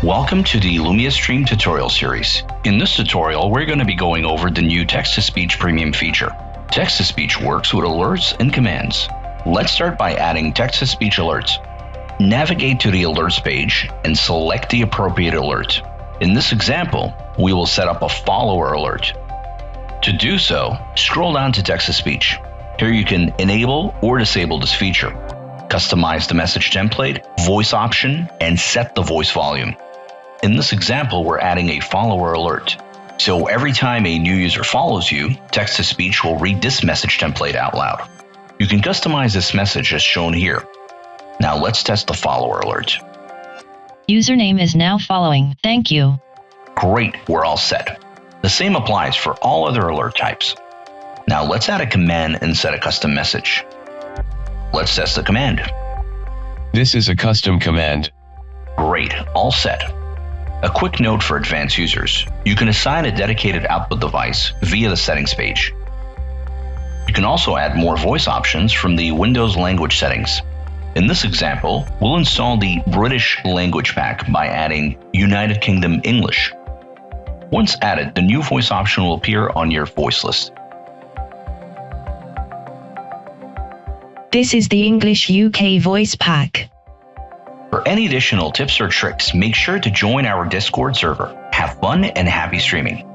Welcome to the Lumia Stream tutorial series. In this tutorial, we're going to be going over the new text-to-speech premium feature. Text-to-speech works with alerts and commands. Let's start by adding text-to-speech alerts. Navigate to the alerts page and select the appropriate alert. In this example, we will set up a follower alert. To do so, scroll down to text-to-speech. Here you can enable or disable this feature. Customize the message template, voice option, and set the voice volume. In this example, we're adding a follower alert. So every time a new user follows you, text-to-speech will read this message template out loud. You can customize this message as shown here. Now let's test the follower alert. Username is now following. Thank you. Great, we're all set. The same applies for all other alert types. Now let's add a command and set a custom message. Let's test the command. This is a custom command. Great, all set. A quick note for advanced users. You can assign a dedicated output device via the settings page. You can also add more voice options from the Windows language settings. In this example, we'll install the British language pack by adding United Kingdom English. Once added, the new voice option will appear on your voice list. This is the English UK voice pack. For any additional tips or tricks, make sure to join our Discord server. Have fun and happy streaming.